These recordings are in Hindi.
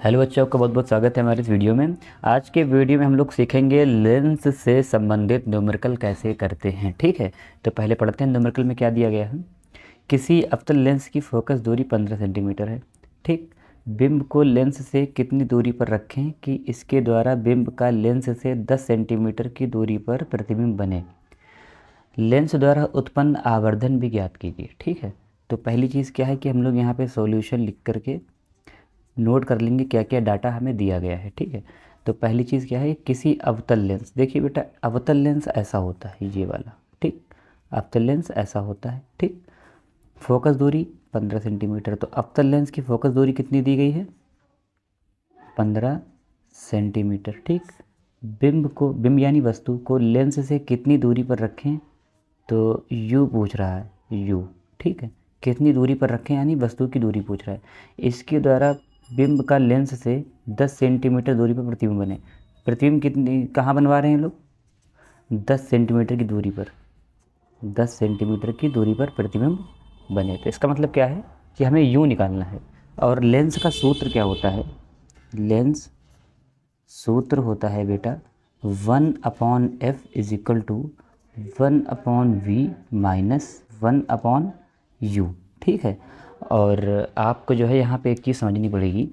हेलो बच्चों, आपका बहुत बहुत स्वागत है हमारे इस वीडियो में। आज के वीडियो में हम लोग सीखेंगे लेंस से संबंधित न्यूमेरिकल कैसे करते हैं। ठीक है, तो पहले पढ़ते हैं न्यूमेरिकल में क्या दिया गया है। किसी अवतल लेंस की फोकस दूरी 15 सेंटीमीटर है। ठीक, बिंब को लेंस से कितनी दूरी पर रखें कि इसके द्वारा बिंब का लेंस से 10 सेंटीमीटर की दूरी पर प्रतिबिंब बने। लेंस द्वारा उत्पन्न आवर्धन भी ज्ञात कीजिए। ठीक है, तो पहली चीज़ क्या है कि हम लोग यहाँ पे सॉल्यूशन लिख करके नोट कर लेंगे क्या क्या डाटा हमें दिया गया है। ठीक है, तो पहली चीज़ क्या है, किसी अवतल लेंस। देखिए बेटा, अवतल लेंस ऐसा होता है ये वाला। ठीक, अवतल लेंस ऐसा होता है। ठीक, फोकस दूरी 15 सेंटीमीटर। तो अवतल लेंस की फोकस दूरी कितनी दी गई है? 15 सेंटीमीटर। ठीक, बिंब यानी वस्तु को लेंस से कितनी दूरी पर रखें, तो यू पूछ रहा है, यू। ठीक है, कितनी दूरी पर रखें यानी वस्तु की दूरी पूछ रहा है। इसके द्वारा बिंब का लेंस से 10 सेंटीमीटर दूरी पर प्रतिबिंब बने। प्रतिबिंब कितनी कहाँ बनवा रहे हैं लोग? 10 सेंटीमीटर की दूरी पर, 10 सेंटीमीटर की दूरी पर प्रतिबिंब बने। तो इसका मतलब क्या है कि हमें यू निकालना है। और लेंस का सूत्र क्या होता है? लेंस सूत्र होता है बेटा 1/f is equal to 1/v minus 1/u। ठीक है, और आपको जो है यहाँ पे एक चीज़ समझनी पड़ेगी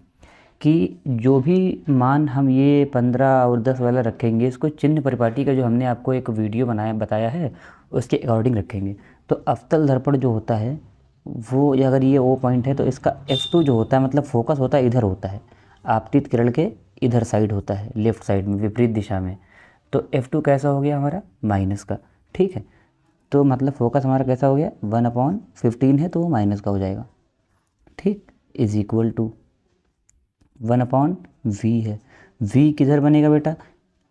कि जो भी मान हम ये 15 और 10 वाला रखेंगे, इसको चिन्ह परिपाटी का जो हमने आपको एक वीडियो बताया है उसके अकॉर्डिंग रखेंगे। तो अवतल दर्पण जो होता है वो, अगर ये ओ पॉइंट है तो इसका F2 जो होता है, मतलब फोकस होता है इधर होता है, आपतित किरण के इधर साइड होता है, लेफ़्ट साइड में, विपरीत दिशा में। तो F2 कैसा हो गया हमारा? माइनस का। ठीक है, तो मतलब फोकस हमारा कैसा हो गया? 1/15 है तो वो माइनस का हो जाएगा। ठीक, इज इक्वल टू 1/v है। v किधर बनेगा बेटा?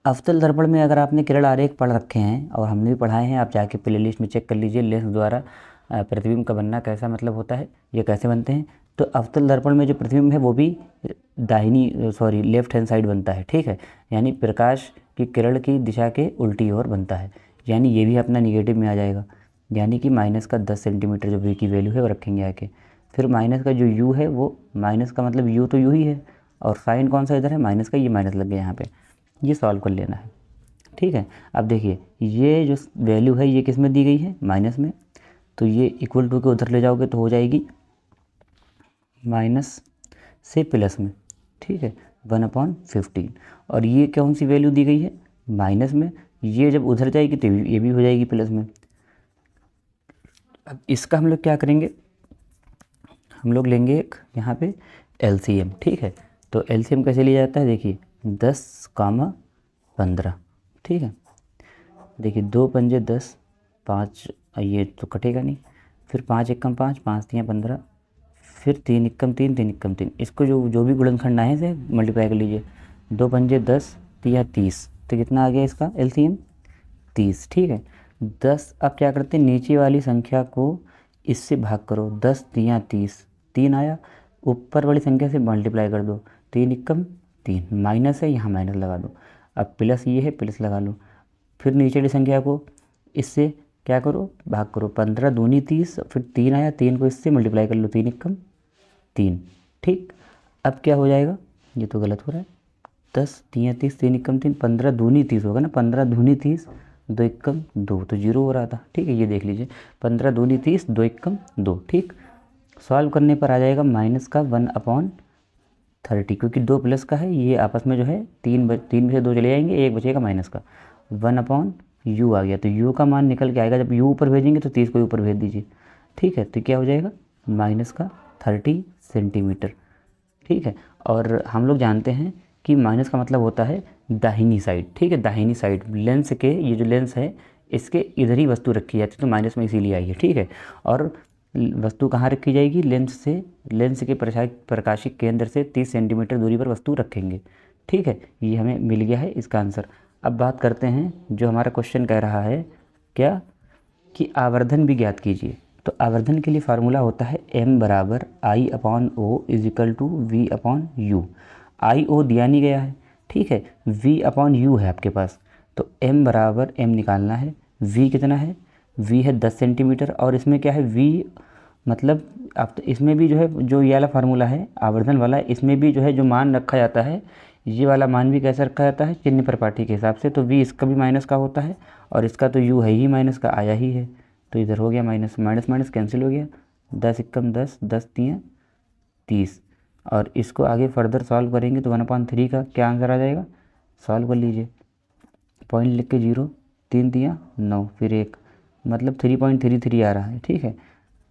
अवतल दर्पण में अगर आपने किरण आरेख पढ़ रखे हैं, और हमने भी पढ़ाए हैं, आप जाके प्लेलिस्ट में चेक कर लीजिए, लेंस द्वारा प्रतिबिंब का बनना कैसा मतलब होता है, ये कैसे बनते हैं। तो अवतल दर्पण में जो प्रतिबिंब है वो भी लेफ्ट हैंड साइड बनता है। ठीक है, यानी प्रकाश की किरण की दिशा के उल्टी ओर बनता है, यानी ये भी अपना निगेटिव में आ जाएगा। यानी कि माइनस का 10 सेंटीमीटर जो v की वैल्यू है वो रखेंगे आके। फिर माइनस का जो u है, वो माइनस का मतलब u तो u ही है, और साइन कौन सा इधर है? माइनस का, ये माइनस लग गया यहाँ पे। ये सॉल्व कर लेना है। ठीक है, अब देखिए ये जो वैल्यू है ये किस में दी गई है? माइनस में। तो ये इक्वल टू के उधर ले जाओगे तो हो जाएगी माइनस से प्लस में। ठीक है, 1/15। और ये कौन सी वैल्यू दी गई है? माइनस में। ये जब उधर जाएगी तो ये भी हो जाएगी प्लस में। अब इसका हम लोग क्या करेंगे, हम लोग लेंगे एक यहाँ पे LCM। ठीक है, तो LCM कैसे लिया जाता है? देखिए 10, 15। ठीक है, देखिए 2 पंजे 10, 5 ये तो कटेगा नहीं, फिर 5 एकम 5, 5 तियाँ 15, फिर 3 एकम 3, 3 एकम 3। इसको जो भी गुणनखंड आए से मल्टीप्लाई कर लीजिए। 2 पंजे 10, तिया 30, तो कितना आ गया इसका LCM? 30। ठीक है, 10। अब क्या करते हैं, नीचे वाली संख्या को इससे भाग करो, 10 तियाँ 30, 3 आया। ऊपर वाली संख्या से मल्टीप्लाई कर दो, 3 एकम 3, माइनस है यहाँ माइनस लगा दो। अब प्लस ये है, प्लस लगा लो। फिर नीचे वाली संख्या को इससे क्या करो, भाग करो, 15 दूनी 30, फिर 3 आया, 3 को इससे मल्टीप्लाई कर लो, 3 एकम 3। ठीक, अब क्या हो जाएगा? ये तो गलत हो रहा है, 10 तियाँ 30, 3 एकम 3, 15 दूनी 30 होगा ना, 15 दूनी 30, 2 एकम 2, तो जीरो हो रहा था। ठीक है, ये देख लीजिए, 15 दूनी 30, 2 एकम 2। ठीक, सॉल्व करने पर आ जाएगा माइनस का 1/30, क्योंकि 2 प्लस का है, ये आपस में जो है 3 में से 2 चले जाएंगे, 1 बचेगा माइनस का। 1/u आ गया, तो u का मान निकल के आएगा। जब u ऊपर भेजेंगे तो 30 को ऊपर भेज दीजिए। ठीक है, तो क्या हो जाएगा? माइनस का 30 सेंटीमीटर। ठीक है, और हम लोग जानते हैं कि माइनस का मतलब होता है दाहिनी साइड। ठीक है, दाहिनी साइड लेंस के, ये जो लेंस है इसके इधर ही वस्तु रखी जाती है, तो माइनस में इसीलिए आई है। ठीक है, और वस्तु कहाँ रखी जाएगी? लेंस के प्रकाशिक केंद्र से 30 सेंटीमीटर दूरी पर वस्तु रखेंगे। ठीक है, ये हमें मिल गया है इसका आंसर। अब बात करते हैं, जो हमारा क्वेश्चन कह रहा है क्या, कि आवर्धन भी ज्ञात कीजिए। तो आवर्धन के लिए फार्मूला होता है m बराबर I/O is equal to V/U। I/O दिया नहीं गया है। ठीक है, V/U है आपके पास, तो m बराबर m निकालना है। V कितना है? V है 10 सेंटीमीटर, और इसमें क्या है, V मतलब अब तो इसमें भी जो है जो ये वाला फार्मूला है आवर्धन वाला, इसमें भी जो है जो मान रखा जाता है ये वाला मान भी कैसे रखा जाता है, चिन्ह परिपाटी के हिसाब से। तो v इसका भी माइनस का होता है और इसका तो u है ही माइनस का, आया ही है, तो इधर हो गया माइनस माइनस माइनस कैंसिल हो गया, 10 एकम 10, 10 तियाँ 30। और इसको आगे फर्दर सॉल्व करेंगे तो 1/3 का क्या आंसर आ जाएगा, सॉल्व कर लीजिए, पॉइंट लिख के 0, 3 तियाँ 9, फिर 1, मतलब 3.33 आ रहा है। ठीक है,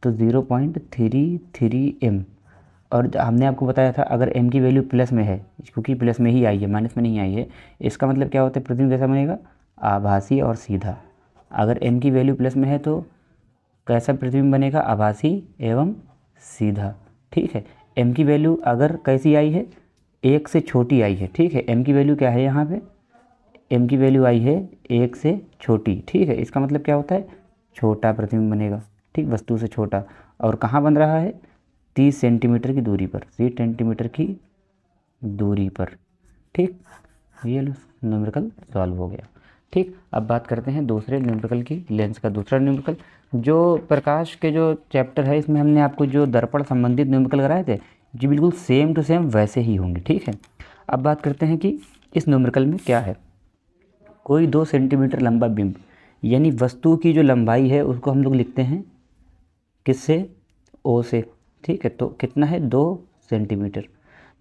तो 0.33 m। और हमने आपको बताया था अगर m की वैल्यू प्लस में है, क्योंकि प्लस में ही आई है माइनस में नहीं आई है, इसका मतलब क्या होता है, प्रतिबिंब कैसा बनेगा, आभासी और सीधा। अगर m की वैल्यू प्लस में है तो कैसा प्रतिबिंब बनेगा, आभासी एवं सीधा। ठीक है, m की वैल्यू अगर कैसी आई है, 1 से छोटी आई है। ठीक है, m की वैल्यू क्या है यहाँ पे, m की वैल्यू आई है 1 से छोटी। ठीक है, इसका मतलब क्या होता है, छोटा प्रतिबिंब बनेगा। ठीक, वस्तु से छोटा। और कहाँ बन रहा है, 30 सेंटीमीटर की दूरी पर, 30 सेंटीमीटर की दूरी पर। ठीक, ये न्यूमेरिकल सॉल्व हो गया। ठीक, अब बात करते हैं दूसरे न्यूमेरिकल की, लेंस का दूसरा न्यूमेरिकल। जो प्रकाश के जो चैप्टर है इसमें हमने आपको जो दर्पण संबंधित न्यूमेरिकल कराए थे, जी बिल्कुल सेम टू सेम वैसे ही होंगे। ठीक है, अब बात करते हैं कि इस न्यूमेरिकल में क्या है। कोई 2 सेंटीमीटर लंबा बिंब, यानी वस्तु की जो लंबाई है उसको हम लोग लिखते हैं किससे, ओ से। ठीक है, तो कितना है, 2 सेंटीमीटर।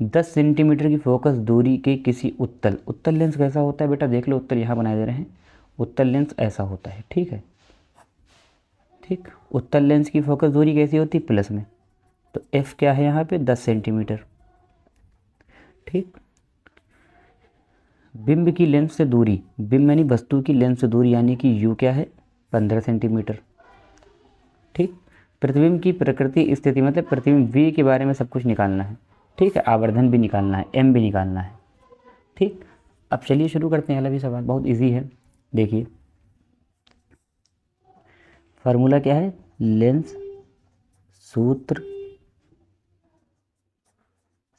10 सेंटीमीटर की फोकस दूरी के किसी उत्तल लेंस कैसा होता है बेटा, देख लो, उत्तल यहाँ बनाए दे रहे हैं, उत्तल लेंस ऐसा होता है। ठीक है, ठीक, उत्तल लेंस की फोकस दूरी कैसी होती है, प्लस में, तो एफ क्या है यहाँ पे, 10 सेंटीमीटर। ठीक, बिंब की लेंस से दूरी, बिंब यानी वस्तु की लेंस से दूरी यानी कि यू क्या है, 15 सेंटीमीटर। ठीक, प्रतिबिंब की प्रकृति स्थिति, मतलब प्रतिबिंब v के बारे में सब कुछ निकालना है। ठीक है, आवर्धन भी निकालना है, m भी निकालना है। ठीक, अब चलिए शुरू करते हैं। अगला भी सवाल बहुत इजी है, देखिए फार्मूला क्या है, लेंस सूत्र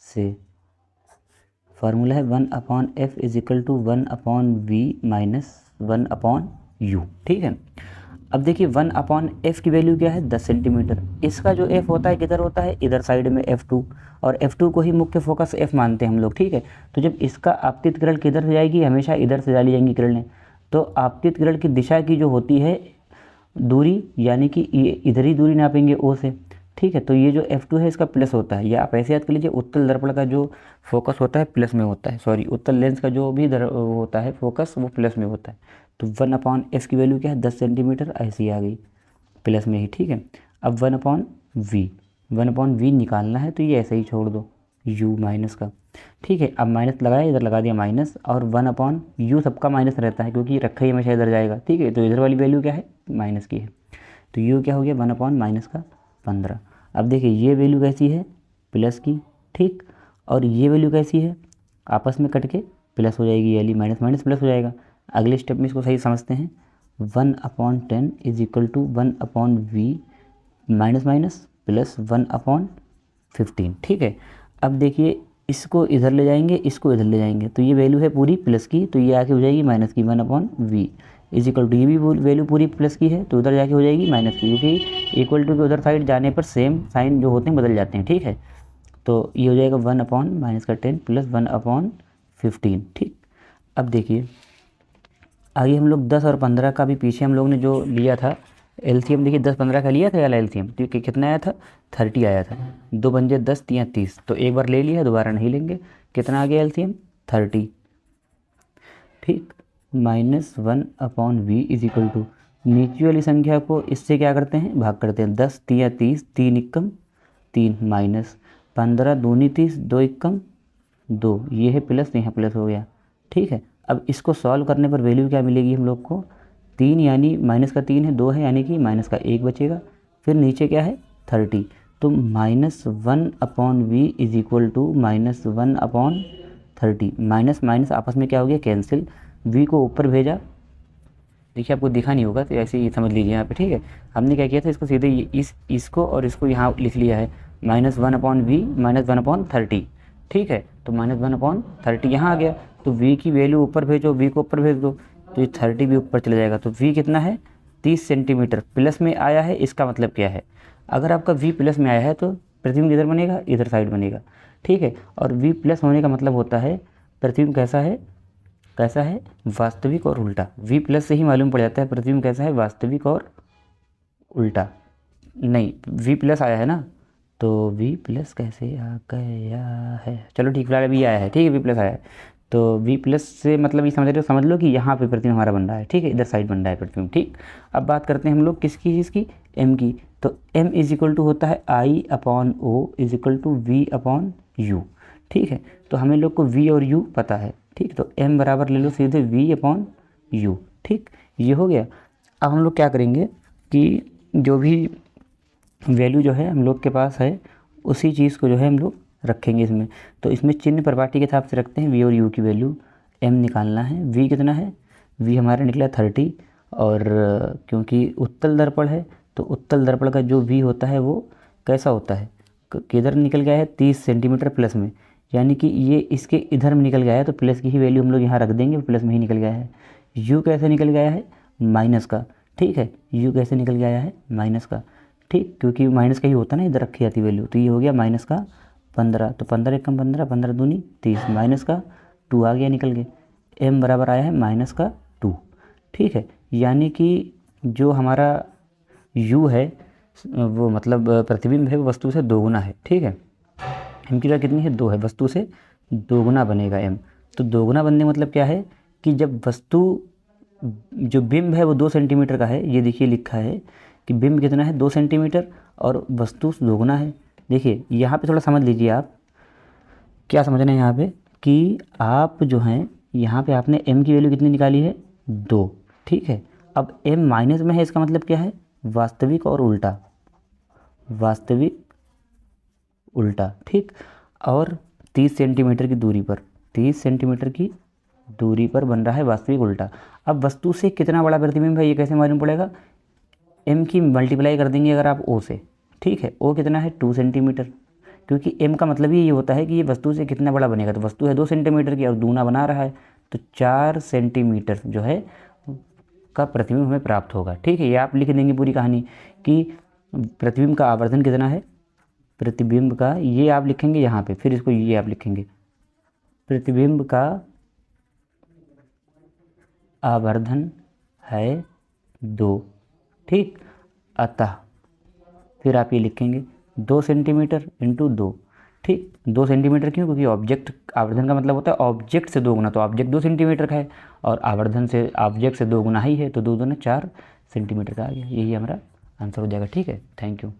से, फार्मूला है 1/f = 1/v - 1/u। ठीक है, अब देखिए 1/f की वैल्यू क्या है, 10 सेंटीमीटर। इसका जो f होता है किधर होता है, इधर साइड में f2, और f2 को ही मुख्य फोकस f मानते हैं हम लोग। ठीक है, तो जब इसका आपतित किरण किधर से जाएगी, हमेशा इधर से डाली जाएंगी किरणें, तो आपतित किरण की दिशा की जो होती है दूरी, यानी कि इधर ही दूरी नापेंगे o से। ठीक है, तो ये जो f2 है इसका प्लस होता है, या आप ऐसे याद कर लीजिए, उत्तल दर्पण का जो फोकस होता है प्लस में होता है, सॉरी उत्तल लेंस का जो भी होता है फोकस वो प्लस में होता है। तो 1/f की वैल्यू क्या है, 10 सेंटीमीटर, ऐसी आ गई प्लस में ही। ठीक है, अब 1/v निकालना है, तो ये ऐसे ही छोड़ दो, u माइनस का। ठीक है, अब माइनस लगाया, इधर लगा दिया माइनस, और 1/u सबका माइनस रहता है क्योंकि रखा ही हमेशा इधर जाएगा। ठीक है, तो इधर वाली वैल्यू क्या है, माइनस की है, तो u क्या हो गया, 1/-15। अब देखिए ये वैल्यू कैसी है, प्लस की। ठीक, और ये वैल्यू कैसी है, आपस में कट के प्लस हो जाएगी, यानी माइनस माइनस प्लस हो जाएगा। अगले स्टेप में इसको सही समझते हैं, 1/10 = 1/v माइनस माइनस प्लस 1/15। ठीक है, अब देखिए इसको इधर ले जाएंगे, इसको इधर ले जाएंगे, तो ये वैल्यू है पूरी प्लस की, तो ये आके हो जाएगी माइनस की, 1/v = ये भी वैल्यू पूरी प्लस की है, तो उधर जाके हो जाएगी माइनस की, क्योंकि इक्वल टू के उधर साइड जाने पर सेम साइन जो होते हैं बदल जाते हैं। ठीक है, तो ये हो जाएगा 1/-10 प्लस 1/15। ठीक, अब देखिए आगे हम लोग 10 और 15 का भी पीछे हम लोग ने जो लिया था एलसीएम, देखिए 10-15 का लिया था यार एलसीएम, तो कितना आया था, 30 आया था। 2 पंजे 10, 3 30, तो एक बार ले लिया, दोबारा नहीं लेंगे। कितना आ गया एलसीएम, 30। ठीक, -1/v = नीचे वाली संख्या को इससे क्या करते हैं, भाग करते हैं, 10 3 30, 3 एकम 3, माइनस 15 दूनी 30, 2 एकम 2, ये है प्लस, यहाँ प्लस हो गया। ठीक है, अब इसको सॉल्व करने पर वैल्यू क्या मिलेगी हम लोग को, 3, यानी माइनस का 3 है, 2 है, यानी कि माइनस का 1 बचेगा। फिर नीचे क्या है, 30, तो -1/v = -1/30। माइनस माइनस आपस में क्या हो गया, कैंसिल, v को ऊपर भेजा, देखिए आपको दिखा नहीं होगा तो ऐसे ही समझ लीजिए यहाँ पे। ठीक है, हमने क्या किया था, इसको सीधे इसको और इसको यहाँ लिख लिया है, -1/v -1/30। ठीक है, तो -1/30 यहाँ आ गया, तो v की वैल्यू ऊपर भेजो, v को ऊपर भेज दो, तो ये 30 भी ऊपर चला जाएगा। तो v कितना है, 30 सेंटीमीटर, प्लस में आया है, इसका मतलब क्या है, अगर आपका v प्लस में आया है तो प्रतिबिंब इधर बनेगा, इधर साइड बनेगा, ठीक है। और v प्लस होने का मतलब होता है प्रतिबिंब कैसा है, कैसा है, वास्तविक और उल्टा। v प्लस से ही मालूम पड़ जाता है प्रतिबिंब कैसा है, वास्तविक और उल्टा। नहीं, v प्लस आया है ना, तो v प्लस कैसे आ गया है, चलो ठीक, फिलहाल अभी आया है, ठीक है, v प्लस आया है। तो v प्लस से मतलब ये समझ रहे हो, समझ लो कि यहाँ पे प्रतिबिंब हमारा बन रहा है, ठीक है, इधर साइड बन रहा है प्रतिबिंब, ठीक। अब बात करते हैं हम लोग किसकी, इसकी m की। तो m इज इक्वल टू होता है I upon O is equal to v upon u, ठीक है। तो हमें लोग को v और u पता है, ठीक। तो m बराबर ले लो सीधे v अपॉन यू, ठीक, ये हो गया। अब हम लोग क्या करेंगे कि जो भी वैल्यू जो है हम लोग के पास है उसी चीज़ को जो है हम लोग रखेंगे इसमें। तो इसमें चिन्ह प्रपाटी के हिसाब से रखते हैं v और u की वैल्यू। m निकालना है, v कितना है, v हमारा निकला 30, और क्योंकि उत्तल दर्पण है तो उत्तल दर्पण का जो v होता है वो कैसा होता है, किधर निकल गया है, 30 सेंटीमीटर प्लस में, यानी कि ये इसके इधर में निकल गया है, तो प्लस की ही वैल्यू हम लोग यहाँ रख देंगे, प्लस में ही निकल गया है। u कैसे निकल गया है, माइनस का, ठीक है, u कैसे निकल गया है, माइनस का, ठीक, क्योंकि माइनस का ही होता है ना, इधर रखी जाती वैल्यू। तो ये हो गया माइनस का 15, तो 15 एकम 15, 15 दूनी 30, माइनस का 2 आ गया निकल के, m बराबर आया है माइनस का 2, ठीक है। यानी कि जो हमारा u है वो मतलब प्रतिबिंब है वो वस्तु से दोगुना है, ठीक है। m की जगह कितनी है, 2 है, वस्तु से दोगुना बनेगा m। तो दोगुना बनने मतलब क्या है कि जब वस्तु जो बिंब है वो 2 सेंटीमीटर का है, ये देखिए लिखा है कि बिंब कितना है 2 सेंटीमीटर और वस्तु दोगुना है। देखिए यहाँ पे थोड़ा समझ लीजिए, आप क्या समझना है यहाँ पे कि आप जो हैं यहाँ पे आपने m की वैल्यू कितनी निकाली है, 2, ठीक है। अब m माइनस में है, इसका मतलब क्या है, वास्तविक और उल्टा, वास्तविक उल्टा, ठीक। और 30 सेंटीमीटर की दूरी पर, 30 सेंटीमीटर की दूरी पर बन रहा है वास्तविक उल्टा। अब वस्तु से कितना बड़ा प्रतिबिंब है ये कैसे मालूम पड़ेगा, m की मल्टीप्लाई कर देंगे अगर आप o से, ठीक है। o कितना है 2 सेंटीमीटर, क्योंकि m का मतलब ही ये होता है कि ये वस्तु से कितना बड़ा बनेगा। तो वस्तु है 2 सेंटीमीटर की और दूना बना रहा है, तो 4 सेंटीमीटर जो है का प्रतिबिंब हमें प्राप्त होगा, ठीक है। ये आप लिख देंगे पूरी कहानी कि प्रतिबिंब का आवर्धन कितना है, प्रतिबिंब का ये आप लिखेंगे यहाँ पे, फिर इसको ये आप लिखेंगे, प्रतिबिंब का आवर्धन है 2, ठीक। अतः फिर आप ये लिखेंगे 2 सेंटीमीटर इंटू 2, ठीक। 2 सेंटीमीटर क्यों, क्योंकि ऑब्जेक्ट आवर्धन का मतलब होता है ऑब्जेक्ट से 2 गुना, तो ऑब्जेक्ट 2 सेंटीमीटर का है और आवर्धन से ऑब्जेक्ट से 2 गुना ही है, तो 2 दूना 4 सेंटीमीटर का आ गया। यही हमारा आंसर हो जाएगा, ठीक है। Thank you.